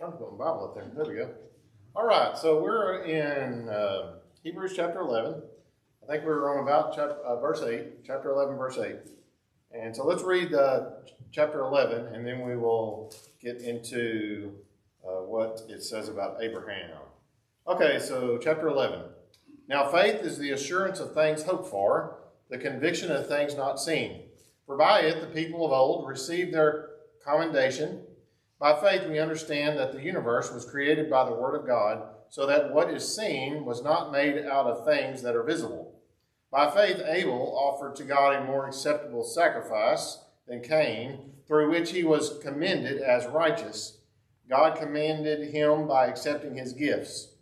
trying to put my Bible up there. There we go. All right, so we're in Hebrews chapter 11. I think we were on about verse 8, chapter 11, verse 8. And so let's read chapter 11, and then we will get into what it says about Abraham. Okay, so chapter 11. Now faith is the assurance of things hoped for, the conviction of things not seen. For by it the people of old received their commendation. By faith we understand that the universe was created by the word of God, so that what is seen was not made out of things that are visible. By faith Abel offered to God a more acceptable sacrifice than Cain, through which he was commended as righteous. God commended him by accepting his gifts.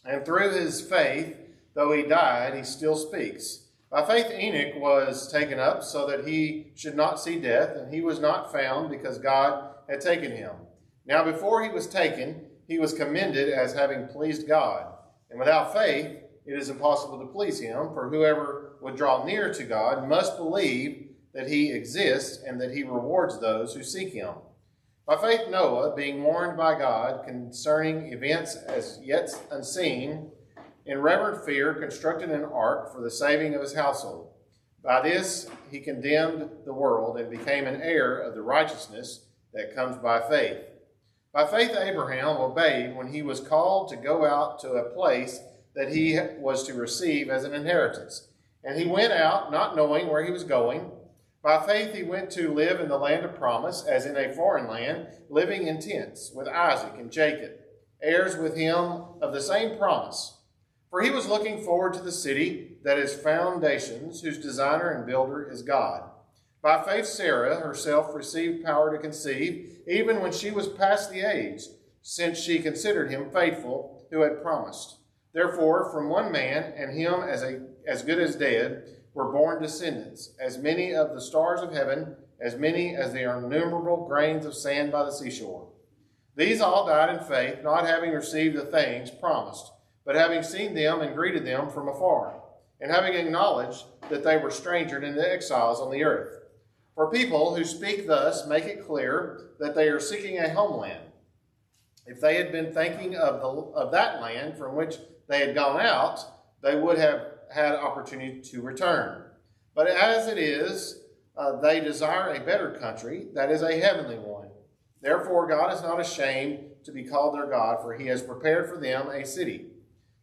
And through his faith, though he died, he still speaks. By faith Enoch was taken up so that he should not see death, and he was not found because God had taken him. Now before he was taken, he was commended as having pleased God. And without faith, it is impossible to please him, for whoever would draw near to God must believe that he exists and that he rewards those who seek him. By faith Noah, being warned by God concerning events as yet unseen, in reverent fear constructed an ark for the saving of his household. By this he condemned the world and became an heir of the righteousness that comes by faith. By faith Abraham obeyed when he was called to go out to a place that he was to receive as an inheritance. And he went out not knowing where he was going. By faith he went to live in the land of promise, as in a foreign land, living in tents with Isaac and Jacob, heirs with him of the same promise. For he was looking forward to the city that has foundations, whose designer and builder is God. By faith Sarah herself received power to conceive, even when she was past the age, since she considered him faithful who had promised. Therefore, from one man, and him as good as dead, were born descendants, as many of the stars of heaven, as many as the innumerable grains of sand by the seashore. These all died in faith, not having received the things promised, but having seen them and greeted them from afar, and having acknowledged that they were strangers and exiles on the earth. For people who speak thus make it clear that they are seeking a homeland. If they had been thinking of that land from which they had gone out, they would have had opportunity to return. But as it is, they desire a better country, that is a heavenly one. Therefore God is not ashamed to be called their God, for he has prepared for them a city.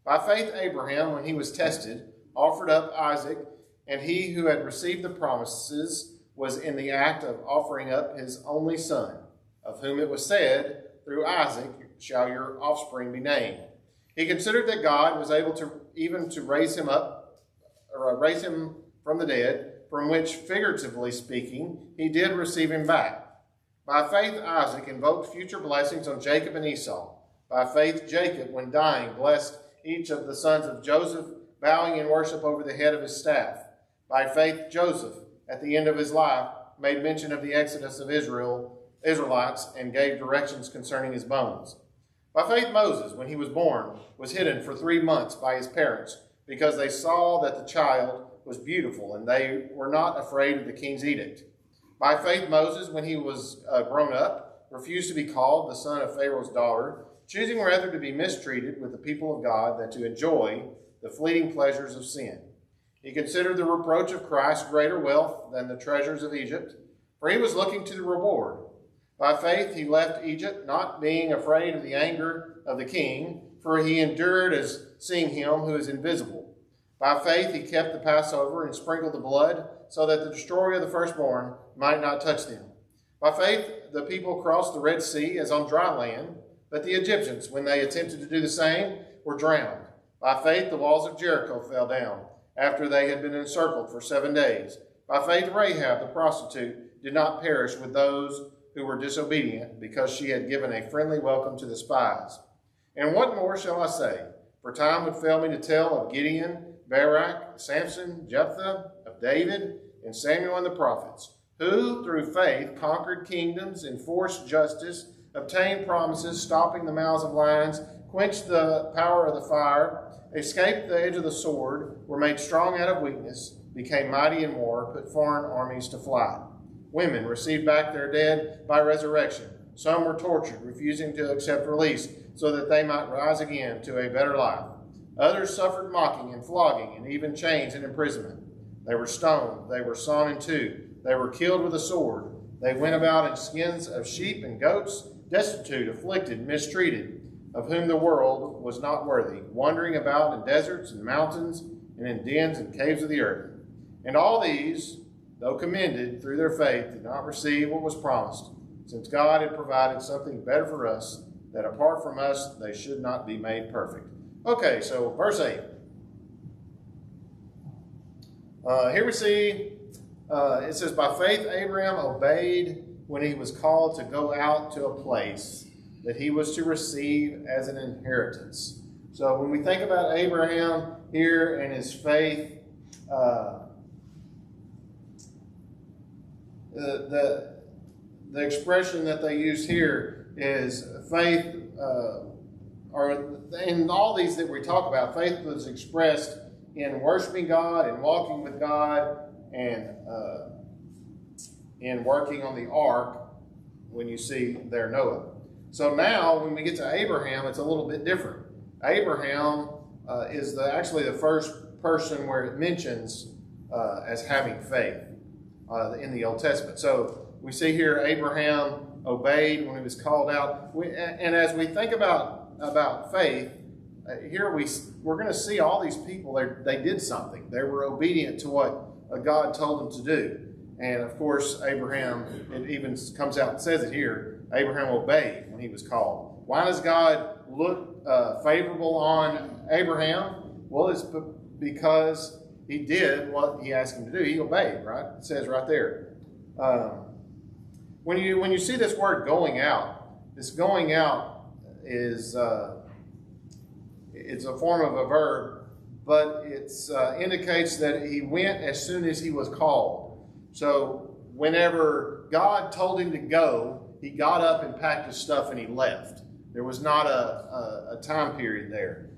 By faith Abraham, when he was tested, offered up Isaac, and he who had received the promises was in the act of offering up his only son, of whom it was said, through Isaac shall your offspring be named. He considered that God was able to raise him from the dead, from which, figuratively speaking, he did receive him back. By faith Isaac invoked future blessings on Jacob and Esau. By faith Jacob, when dying, blessed each of the sons of Joseph, bowing in worship over the head of his staff. By faith Joseph, at the end of his life, made mention of the exodus of Israelites and gave directions concerning his bones. By faith Moses, when he was born, was hidden for 3 months by his parents, because they saw that the child was beautiful, and they were not afraid of the king's edict. By faith Moses, when he was grown up, refused to be called the son of Pharaoh's daughter, choosing rather to be mistreated with the people of God than to enjoy the fleeting pleasures of sin. He considered the reproach of Christ greater wealth than the treasures of Egypt, for he was looking to the reward. By faith he left Egypt, not being afraid of the anger of the king, for he endured as seeing him who is invisible. By faith he kept the Passover and sprinkled the blood, so that the destroyer of the firstborn might not touch them. By faith the people crossed the Red Sea as on dry land, but the Egyptians, when they attempted to do the same, were drowned. By faith the walls of Jericho fell down, after they had been encircled for 7 days. By faith Rahab the prostitute did not perish with those who were disobedient, because she had given a friendly welcome to the spies. And what more shall I say? For time would fail me to tell of Gideon, Barak, Samson, Jephthah, of David, and Samuel and the prophets, who through faith conquered kingdoms, enforced justice, obtained promises, stopping the mouths of lions, quenched the power of the fire, escaped the edge of the sword, were made strong out of weakness, became mighty in war, put foreign armies to flight. Women received back their dead by resurrection, Some were tortured, refusing to accept release so that they might rise again to a better life. Others suffered mocking and flogging and even chains and imprisonment. They were stoned. They were sawn in two. They were killed with a sword. They went about in skins of sheep and goats, destitute, afflicted, mistreated, of whom the world was not worthy, wandering about in deserts and mountains and in dens and caves of the earth. And all these, though commended through their faith, did not receive what was promised, since God had provided something better for us, that apart from us they should not be made perfect. Okay, so verse 8. Here we see, it says, by faith Abraham obeyed when he was called to go out to a place that he was to receive as an inheritance. So when we think about Abraham here and his faith, the expression that they use here is faith, or in all these that we talk about, faith was expressed in worshiping God and walking with God and in working on the ark when you see there Noah. So now when we get to Abraham, it's a little bit different. Abraham is actually the first person where it mentions as having faith in the Old Testament. So we see here Abraham obeyed when he was called out. And as we think about faith, here we're going to see all these people, they did something. They were obedient to what God told them to do. And of course, Abraham, it even comes out and says it here, Abraham obeyed when he was called. Why does God look favorable on Abraham? Well, it's because he did what he asked him to do. He obeyed, right? It says right there. When you see this word going out, this going out is it's a form of a verb, but it indicates that he went as soon as he was called. So whenever God told him to go, he got up and packed his stuff and he left. There was not a time period there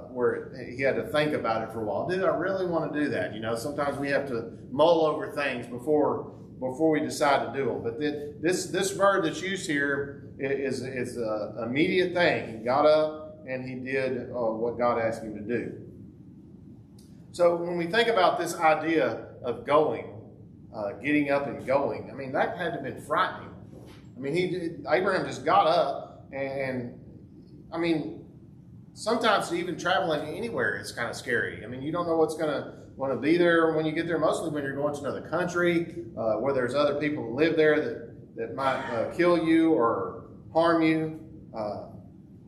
where he had to think about it for a while. Did I really want to do that? You know, sometimes we have to mull over things before we decide to do them. But this verb that's used here is an immediate thing. He got up and he did what God asked him to do. So when we think about this idea of going, getting up and going, I mean, that had to have been frightening. I mean, Abraham just got up, and I mean, sometimes even traveling anywhere is kind of scary. I mean, you don't know what's going to be there when you get there, mostly when you're going to another country, where there's other people who live there that might kill you or harm you.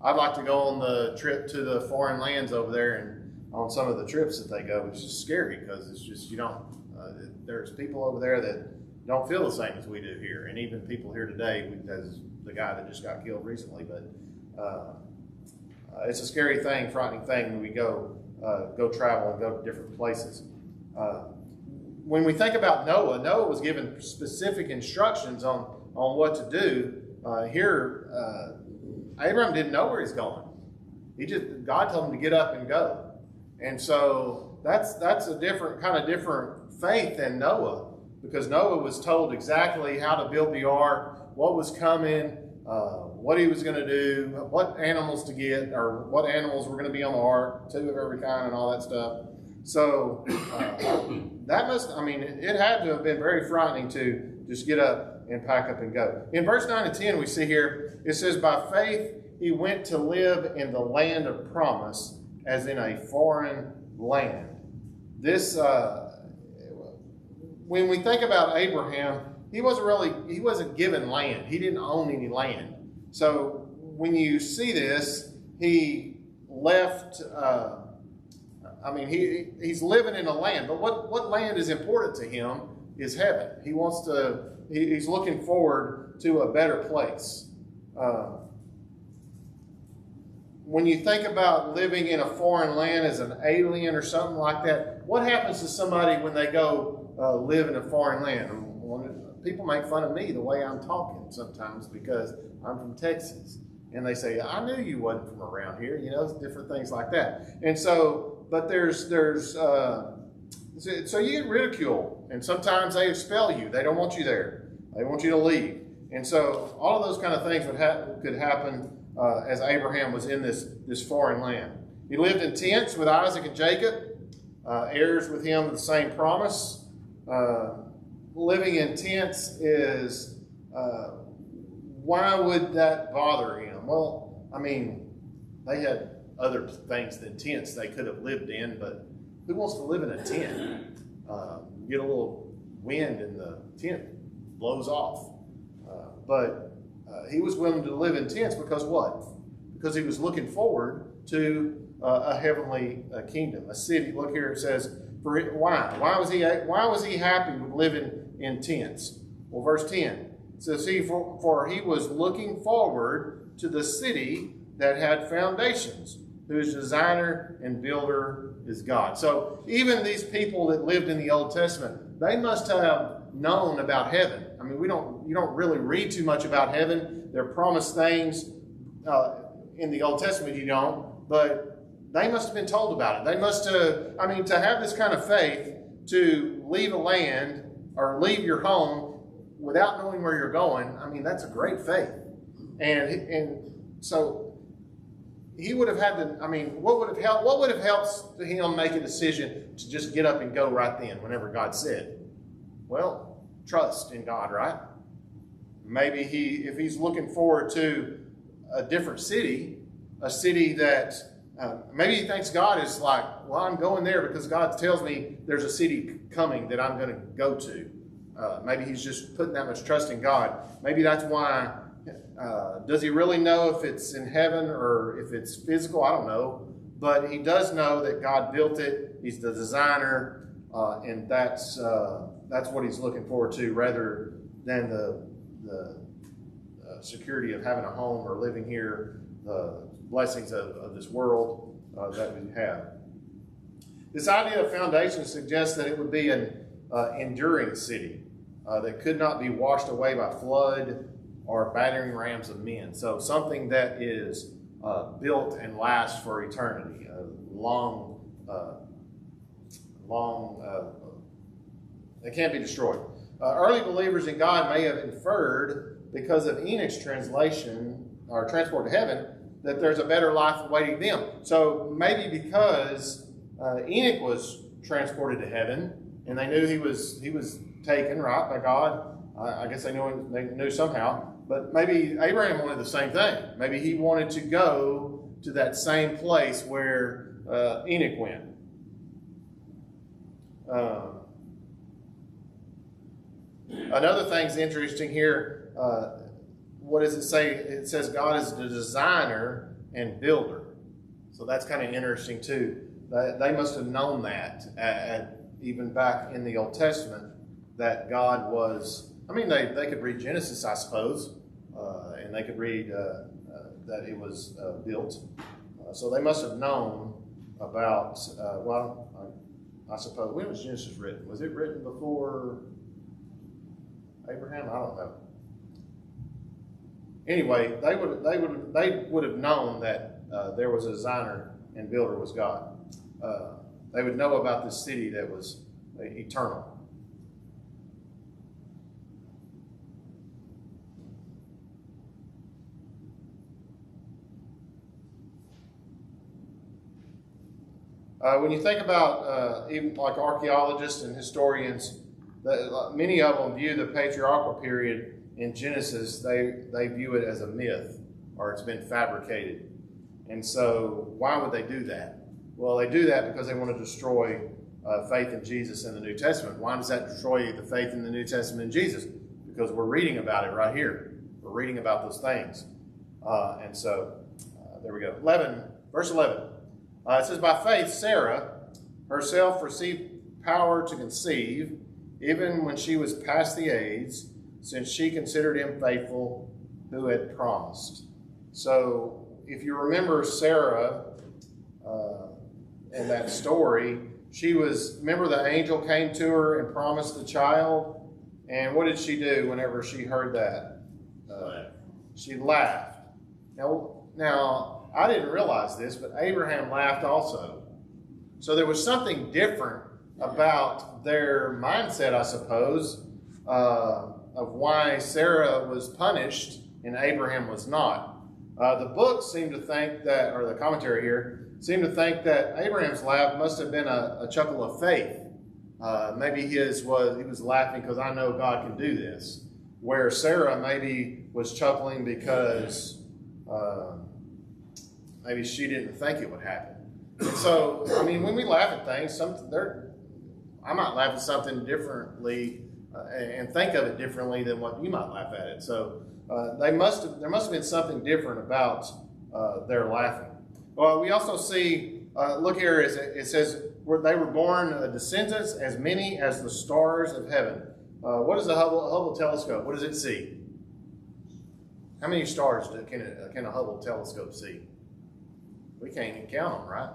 I'd like to go on the trip to the foreign lands over there, and on some of the trips that they go, it's just scary because it's just, you don't, there's people over there that don't feel the same as we do here. And even people here today, as the guy that just got killed recently, but it's a scary thing, frightening thing when we go travel and go to different places. When we think about Noah was given specific instructions on what to do. Here, Abraham didn't know where he's going. God told him to get up and go. And so that's a different faith than Noah, because Noah was told exactly how to build the ark, what was coming, what he was going to do, what animals to get, or what animals were going to be on the ark, 2 of every kind and all that stuff. So it had to have been very frightening to just get up and pack up and go. In verse 9 and 10, we see here, it says, by faith he went to live in the land of promise, as in a foreign land. This, when we think about Abraham, he wasn't given land. He didn't own any land. So when you see this, he left, he's living in a land, but what land is important to him is heaven. He's looking forward to a better place. When you think about living in a foreign land as an alien or something like that, what happens to somebody when they go live in a foreign land? People make fun of me the way I'm talking sometimes because I'm from Texas. And they say, I knew you wasn't from around here, different things like that. And so, but so you get ridiculed, and sometimes they expel you. They don't want you there. They want you to leave. And so all of those kind of things could happen as Abraham was in this foreign land. He lived in tents with Isaac and Jacob, heirs with him of the same promise. Living in tents is, why would that bother him? Well, I mean, they had other things than tents they could have lived in, but who wants to live in a tent? Get a little wind and the tent blows off. But he was willing to live in tents because what? Because he was looking forward to a heavenly kingdom, a city. Look here, it says, why? Why was he happy with living in tents? Well, verse 10 it says, for he was looking forward to the city that had foundations, whose designer and builder is God. So even these people that lived in the Old Testament, they must have known about heaven. I mean, you don't really read too much about heaven. They're promised things in the Old Testament, you don't, but they must have been told about it. They must have, I mean, to have this kind of faith, to leave a land or leave your home without knowing where you're going, I mean, that's a great faith. And so he would have had to, I mean, what would have helped him make a decision to just get up and go right then whenever God said? Well, trust in God, right? Maybe if he's looking forward to a different city, a city that maybe he thinks God is like, well, I'm going there because God tells me there's a city coming that I'm going to go to. Maybe he's just putting that much trust in God. Maybe that's why. Does he really know if it's in heaven or if it's physical? I don't know. But he does know that God built it. He's the designer, and that's what he's looking forward to rather than the security of having a home or living here, the blessings of this world that we have. This idea of foundation suggests that it would be an enduring city that could not be washed away by flood or battering rams of men. So something that is built and lasts for eternity, it can't be destroyed. Early believers in God may have inferred, because of Enoch's translation or transport to heaven, that there's a better life awaiting them. So maybe because Enoch was transported to heaven, and they knew he was taken right by God. I guess they knew somehow. But maybe Abraham wanted the same thing. Maybe he wanted to go to that same place where Enoch went. Another thing's interesting here. What does it say? It says God is the designer and builder. So that's kind of interesting too. They must have known that even back in the Old Testament, that God was, I mean, they could read Genesis, I suppose, and they could read that it was built. So they must have known about, I suppose, when was Genesis written? Was it written before Abraham? I don't know. Anyway, they would have known that there was a designer and builder was God. They would know about this city that was eternal. When you think about even like archaeologists and historians, many of them view the patriarchal period in Genesis, they view it as a myth, or it's been fabricated. And so why would they do that? Well, they do that because they want to destroy faith in Jesus in the New Testament. Why does that destroy the faith in the New Testament in Jesus? Because we're reading about it right here. We're reading about those things. And so, there we go. Verse 11. It says, by faith, Sarah herself received power to conceive, even when she was past the age, since she considered him faithful who had promised. So, if you remember Sarah in that story, remember the angel came to her and promised the child? And what did she do whenever she heard that? She laughed. Now, I didn't realize this, but Abraham laughed also. So there was something different about their mindset, I suppose, why Sarah was punished and Abraham was not. The books seem to think that, or the commentary here, seem to think that Abraham's laugh must have been a chuckle of faith. Maybe he was laughing because I know God can do this. Where Sarah maybe was chuckling because maybe she didn't think it would happen. And so, I mean, when we laugh at things, I might laugh at something differently and think of it differently than what you might laugh at it. So there must have been something different about their laughing. Well, we also see, look here, it says, they were born descendants as many as the stars of heaven. What is the Hubble telescope? What does it see? How many stars can a Hubble telescope see? We can't even count them, right?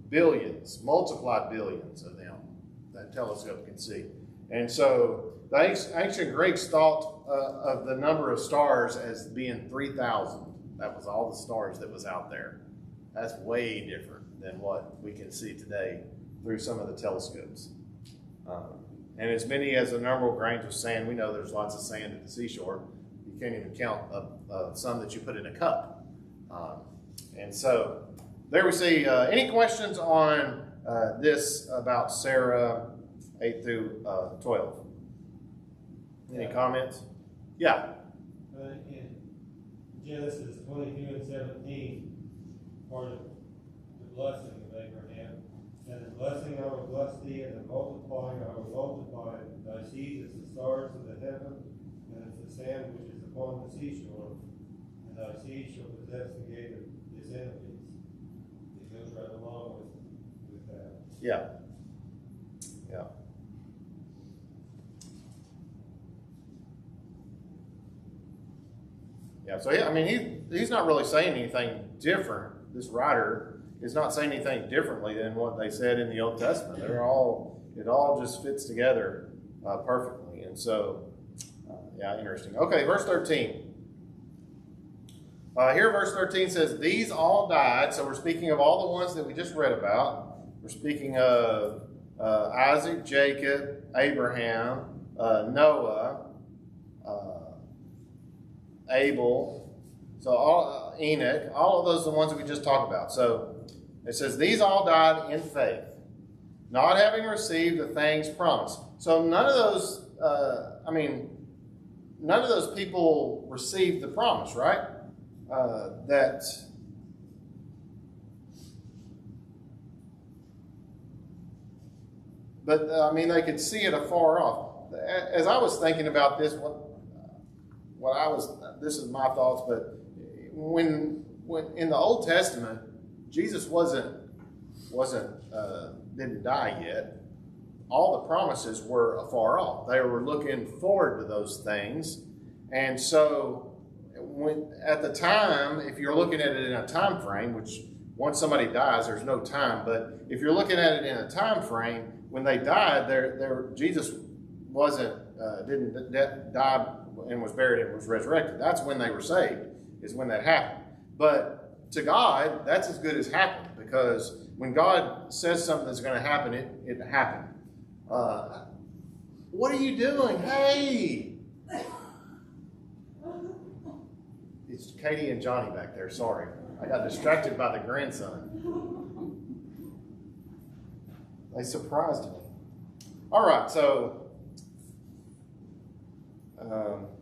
Billions, multiplied billions of them that telescope can see. And so the ancient Greeks thought of the number of stars as being 3,000. That was all the stars that was out there. That's way different than what we can see today through some of the telescopes. And as many as the number of grains of sand, we know there's lots of sand at the seashore. You can't even count some that you put in a cup. And so there we see. Any questions on this about Sarah 8 through 12? Any comments? Yeah. In Genesis 22 and 17, part of the blessing of Abraham, and the blessing I will bless thee, and the multiplying I will multiply thy seed as the stars of the heaven, and as the sand which is upon the seashore, and thy seed shall possess the gate of his enemies. It goes right along with that. Yeah. Yeah. Yeah, so I mean, he's not really saying anything different. This writer is not saying anything differently than what they said in the Old Testament. It all just fits together perfectly. And so, yeah, interesting. Okay, verse 13. Here, verse 13 says, "These all died." So we're speaking of all the ones that we just read about. We're speaking of Isaac, Jacob, Abraham, Noah, Abel, so Enoch, all of those are the ones that we just talked about. So it says, "These all died in faith, not having received the things promised." So none of those, none of those people received the promise, right? But they could see it afar off. As I was thinking about this, this is my thoughts, but when in the Old Testament, Jesus didn't die yet. All the promises were afar off. They were looking forward to those things. And so at the time, if you're looking at it in a time frame, which once somebody dies, there's no time, but if you're looking at it in a time frame, when they died, Jesus didn't die and was buried and was resurrected. That's when they were saved, is when that happened. But to God, that's as good as happened, because when God says something that's going to happen, it happened. What are you doing? Hey! It's Katie and Johnny back there. Sorry. I got distracted by the grandson. They surprised me. All right, so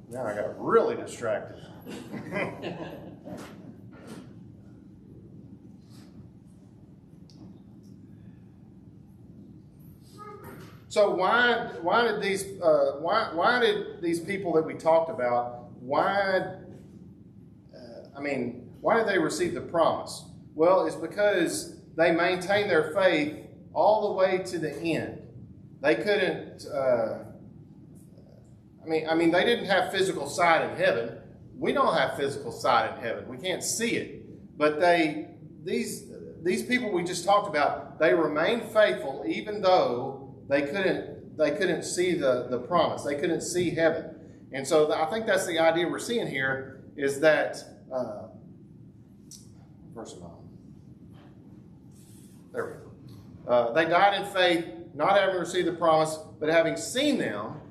now I got really distracted. So why did these people that we talked about, why did they receive the promise? Well, it's because they maintained their faith all the way to the end. They couldn't. They didn't have physical sight in heaven. We don't have physical sight in heaven. We can't see it. But these people we just talked about, they remained faithful even though they couldn't see the promise. They couldn't see heaven. And so I think that's the idea we're seeing here, is that verse 9. There we go. They died in faith, not having received the promise, but having seen them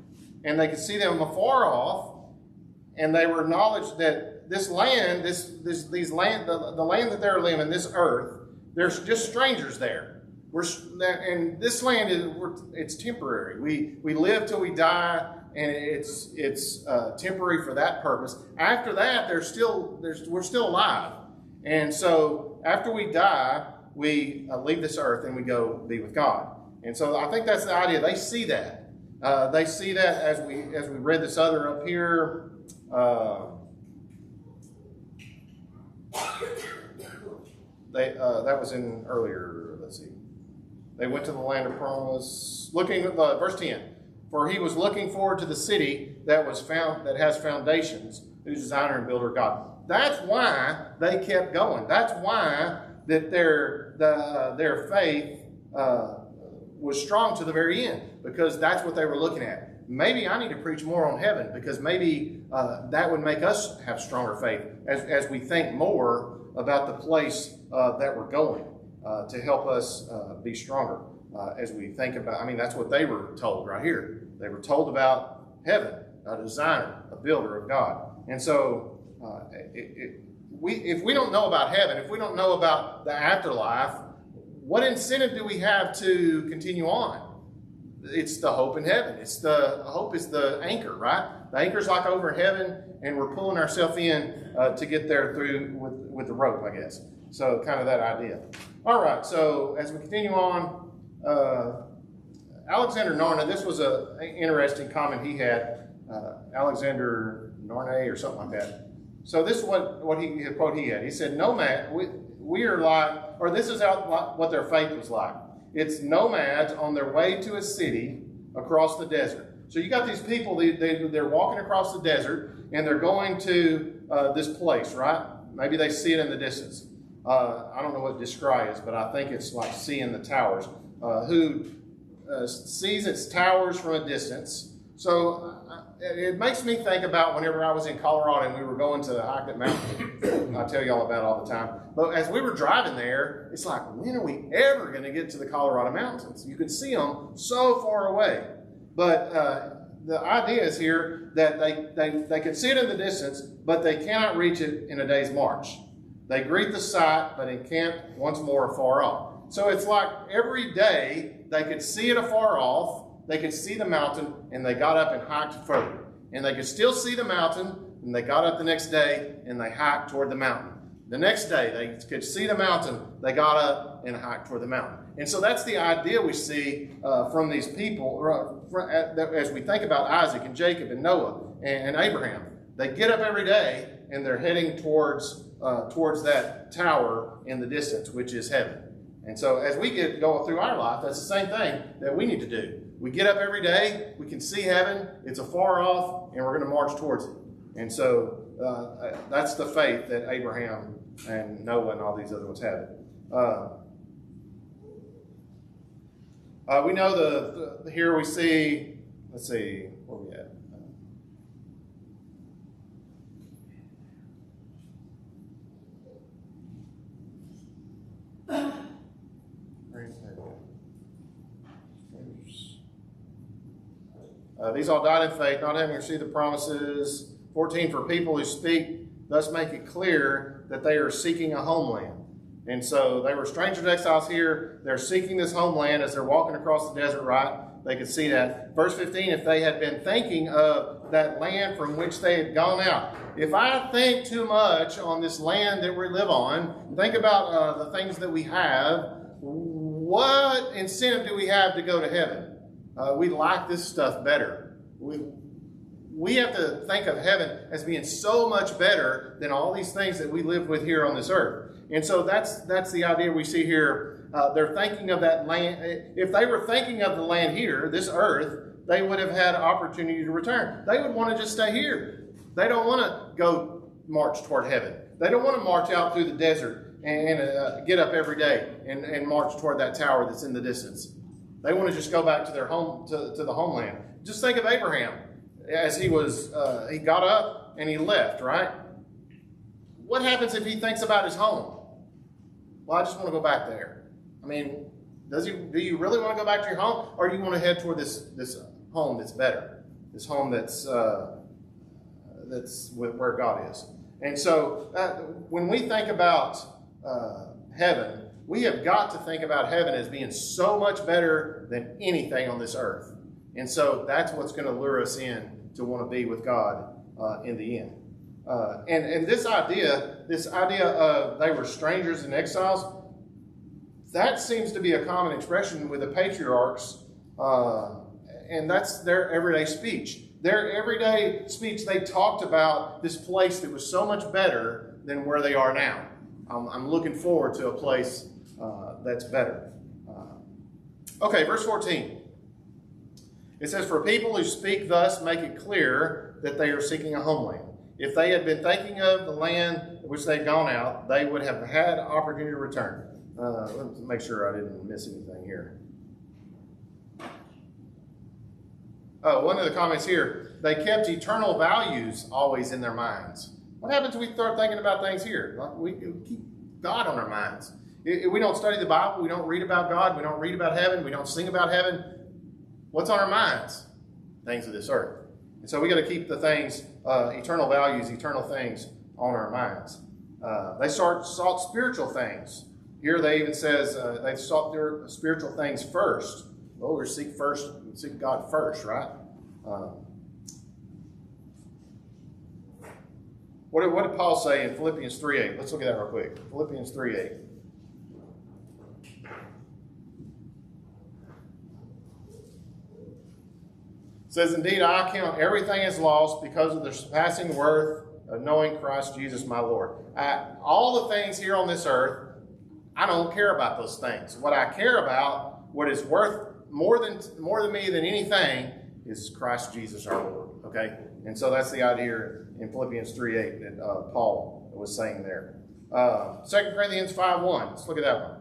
and they could see them afar off, and they were acknowledged that this land, the land that they're living, this earth, there's just strangers there. And this land it's temporary. We live till we die, and it's temporary for that purpose. After that, we're still alive, and so after we die, we leave this earth and we go be with God. And so I think that's the idea. They see that. They see that as we read this other up here. That was in earlier. Let's see. They went to the land of promise. Looking at verse 10. For he was looking forward to the city that has foundations, whose designer and builder God. That's why they kept going. That's why that their faith was strong to the very end, because that's what they were looking at. Maybe I need to preach more on heaven, because maybe that would make us have stronger faith as we think more about the place that we're going to help us be stronger as we think about. I mean, that's what they were told right here. They were told about heaven, a designer, a builder of God. And so if we don't know about heaven, if we don't know about the afterlife, what incentive do we have to continue on? It's the hope in heaven. Hope is the anchor, right? The anchor's like over heaven, and we're pulling ourselves in to get there through with the rope, I guess. So kind of that idea. All right, so as we continue on, Alexander Narna, this was an interesting comment he had, Alexander Narne or something like that. So this is what quote he had. He said, "Nomad, we are like," or this is what their faith was like. It's nomads on their way to a city across the desert. So you got these people, they're walking across the desert, and they're going to this place, right? Maybe they see it in the distance. I don't know what descry is, but I think it's like seeing the towers. Who sees its towers from a distance. So it makes me think about whenever I was in Colorado and we were going to hike that mountain. I tell y'all about it all the time. But as we were driving there, it's like, when are we ever going to get to the Colorado mountains? You could see them so far away. But the idea is here that they could see it in the distance, but they cannot reach it in a day's march. They greet the sight, but encamp once more afar off. So it's like every day they could see it afar off, they could see the mountain, and they got up and hiked further. And they could still see the mountain, and they got up the next day, and they hiked toward the mountain. The next day, they could see the mountain, they got up and hiked toward the mountain. And so that's the idea we see from these people, as we think about Isaac and Jacob and Noah and Abraham. They get up every day, and they're heading towards that tower in the distance, which is heaven. And so as we go through our life, that's the same thing that we need to do. We get up every day, we can see heaven, it's afar off, and we're going to march towards it. And so that's the faith that Abraham and Noah and all these other ones had. We know here we see, let's see, where are we at? These all died in faith, not having received the promises. 14, for people who speak, thus make it clear that they are seeking a homeland. And so they were strangers, exiles here. They're seeking this homeland as they're walking across the desert, right? They could see that. Verse 15, if they had been thinking of that land from which they had gone out. If I think too much on this land that we live on, think about the things that we have, what incentive do we have to go to heaven? We like this stuff better. We have to think of heaven as being so much better than all these things that we live with here on this earth. And so that's the idea we see here. They're thinking of that land. If they were thinking of the land here, this earth, they would have had opportunity to return. They would want to just stay here. They don't want to go march toward heaven. They don't want to march out through the desert and get up every day and march toward that tower that's in the distance. They want to just go back to their home, to the homeland. Just think of Abraham as he got up and he left, right? What happens if he thinks about his home? Well, I just want to go back there. I mean, do you really want to go back to your home, or do you want to head toward this home that's better? this home that's where God is. And so when we think about heaven, we have got to think about heaven as being so much better than anything on this earth. And so that's what's going to lure us in to want to be with God in the end. And this idea of they were strangers and exiles, that seems to be a common expression with the patriarchs, and that's their everyday speech. Their everyday speech, they talked about this place that was so much better than where they are now. I'm looking forward to a place that's better. Okay, verse 14. It says, "For people who speak thus make it clear that they are seeking a homeland. If they had been thinking of the land which they'd gone out, they would have had opportunity to return." Let me make sure I didn't miss anything here. One of the comments here, they kept eternal values always in their minds. What happens when we start thinking about things here? We keep God on our minds. If we don't study the Bible, we don't read about God, we don't read about heaven, we don't sing about heaven, what's on our minds? Things of this earth. And so we got to keep the things, eternal values, eternal things on our minds. They sought spiritual things. Here they even says they sought their spiritual things first. Well, we seek God first, right? What did Paul say in Philippians 3:8? Let's look at that real quick. Philippians 3:8. It says, "Indeed, I count everything as lost because of the surpassing worth of knowing Christ Jesus my Lord." All the things here on this earth, I don't care about those things. What I care about, what is worth more than me than anything, is Christ Jesus our Lord. Okay? And so that's the idea here in Philippians 3:8 that Paul was saying there. 2 Corinthians 5:1. Let's look at that one.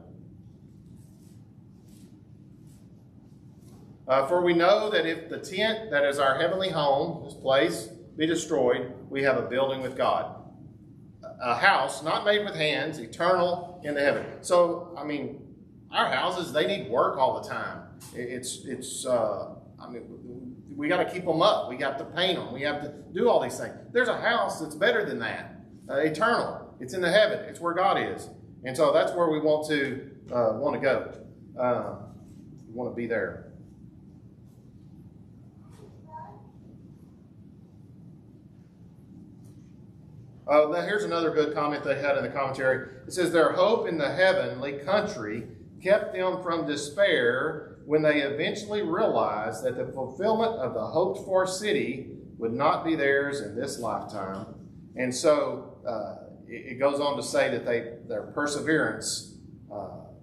"For we know that if the tent that is our heavenly home, this place, be destroyed, we have a building with God, a house not made with hands, eternal in the heaven." So, I mean, our houses, they need work all the time. We got to keep them up. We got to paint them. We have to do all these things. There's a house that's better than that, eternal. It's in the heaven. It's where God is. And so that's where we want to go. We want to be there. Here's another good comment they had in the commentary. It says, "Their hope in the heavenly country kept them from despair when they eventually realized that the fulfillment of the hoped-for city would not be theirs in this lifetime." And so it goes on to say that their perseverance,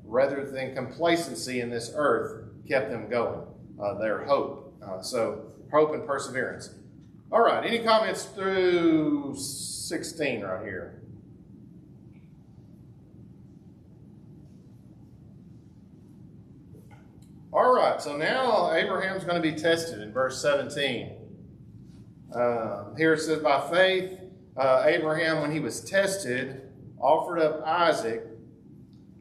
rather than complacency in this earth, kept them going. Their hope. So hope and perseverance. All right, any comments through 16 right here? All right, so now Abraham's going to be tested in verse 17. Here it says, "By faith, Abraham, when he was tested, offered up Isaac,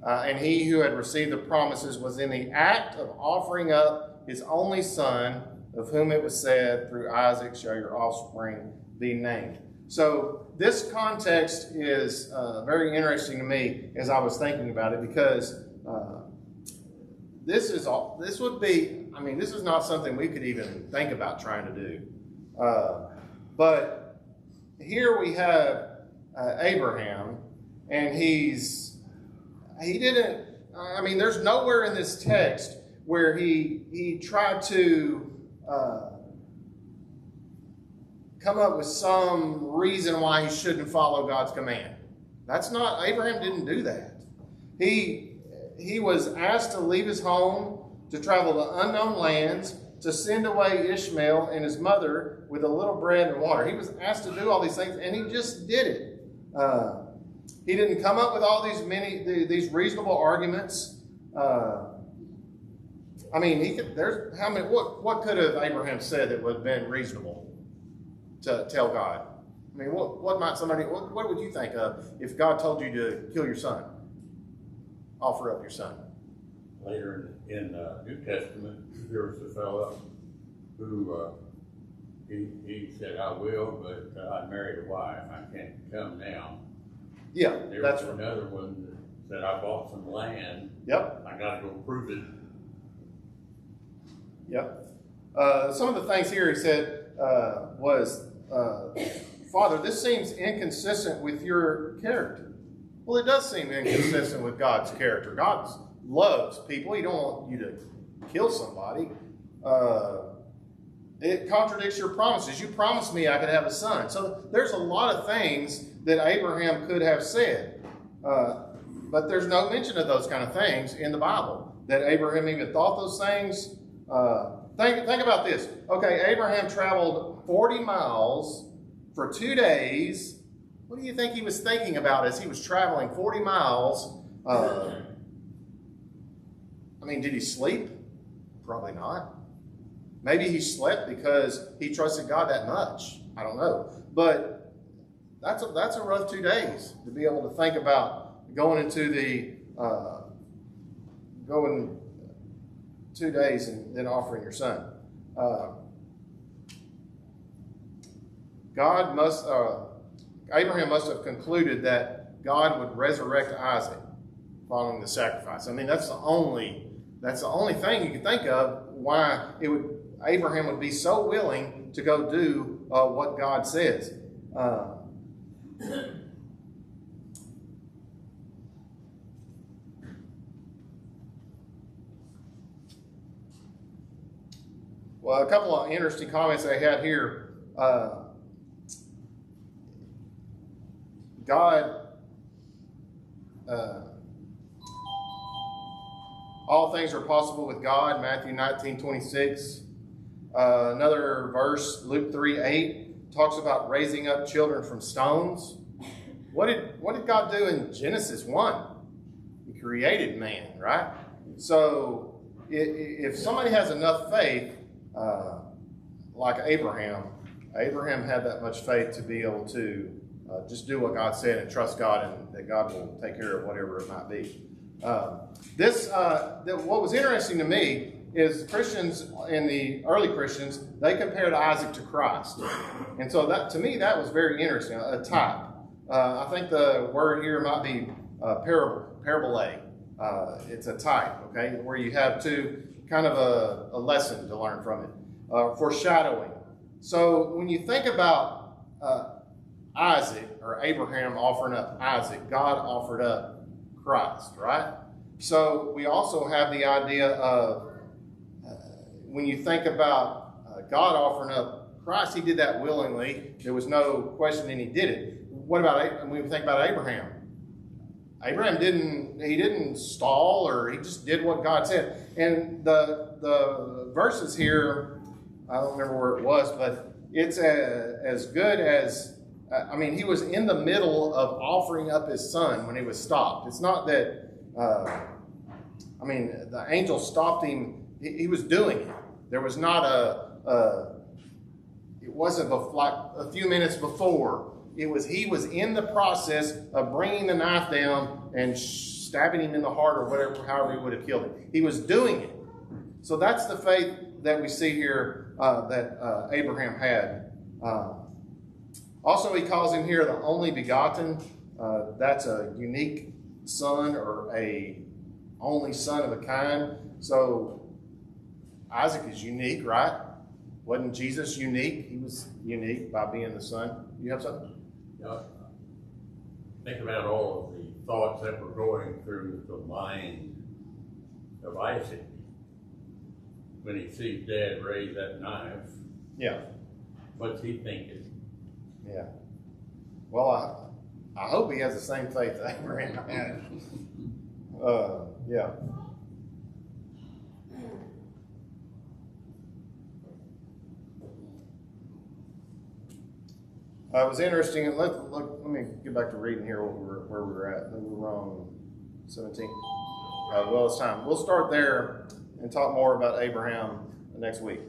and he who had received the promises was in the act of offering up his only son, of whom it was said, through Isaac shall your offspring be named." So this context is very interesting to me as I was thinking about it, because this is not something we could even think about trying to do. But here we have Abraham, and there's nowhere in this text where he tried to come up with some reason why he shouldn't follow God's command. Abraham didn't do that. He was asked to leave his home, to travel to unknown lands, to send away Ishmael and his mother with a little bread and water. He was asked to do all these things, and he just did it. He didn't come up with all these reasonable arguments. What could have Abraham said that would have been reasonable to tell God? I mean, what would you think of if God told you to kill your son? Offer up your son. Later in the New Testament, there was a fellow who he said, I will, but I married a wife. I can't come now. Yeah, There that's was right. another one that said, I bought some land. Yep. I gotta go prove it. Yep. Some of the things here he said was, Father, this seems inconsistent with your character. Well, it does seem inconsistent with God's character. God loves people. He don't want you to kill somebody. It contradicts your promises. You promised me I could have a son. So there's a lot of things that Abraham could have said. But there's no mention of those kind of things in the Bible. That Abraham even thought those things. Think about this. Okay, Abraham traveled 40 miles for 2 days. What do you think he was thinking about as he was traveling 40 miles? Did he sleep? Probably not. Maybe he slept because he trusted God that much. I don't know. But that's a rough 2 days to be able to think about going into going 2 days and then offering your son. Abraham must have concluded that God would resurrect Isaac following the sacrifice. That's the only thing you can think of why Abraham would be so willing to go do what God says. Well, a couple of interesting comments I had here. All things are possible with God, Matthew 19:26. Another verse, Luke 3:8, talks about raising up children from stones. What did God do in Genesis 1? He created man, right? So if somebody has enough faith, like Abraham had that much faith to be able to just do what God said and trust God, and that God will take care of whatever it might be. What was interesting to me is Christians, in the early Christians, they compared Isaac to Christ. And so that, to me, that was very interesting, a type. I think the word here might be parabole. It's a type, okay, where you have kind of a lesson to learn from it. Foreshadowing. So when you think about Isaac, or Abraham offering up Isaac, God offered up Christ, right? So we also have the idea of when you think about God offering up Christ, he did that willingly. There was no question, and he did it. What about when we think about Abraham? Abraham didn't stall, or he just did what God said. And the verses here, I don't remember where it was, but it's as good as, he was in the middle of offering up his son when he was stopped. It's not that, the angel stopped him. He was doing it. There was not it wasn't like a few minutes before. He was in the process of bringing the knife down and stabbing him in the heart, or however he would have killed him. He was doing it. So that's the faith that we see here that Abraham had. Also, he calls him here the only begotten. That's a unique son, or a only son of a kind. So Isaac is unique, right? Wasn't Jesus unique? He was unique by being the son. You have something? Think about all of the thoughts that were going through the mind of Isaac when he sees Dad raise that knife. Yeah. What's he thinking? Yeah. Well, I hope he has the same faith that Abraham had. Yeah. It was interesting. Let me get back to reading here where we were at. We were on 17. Well, it's time. We'll start there and talk more about Abraham next week.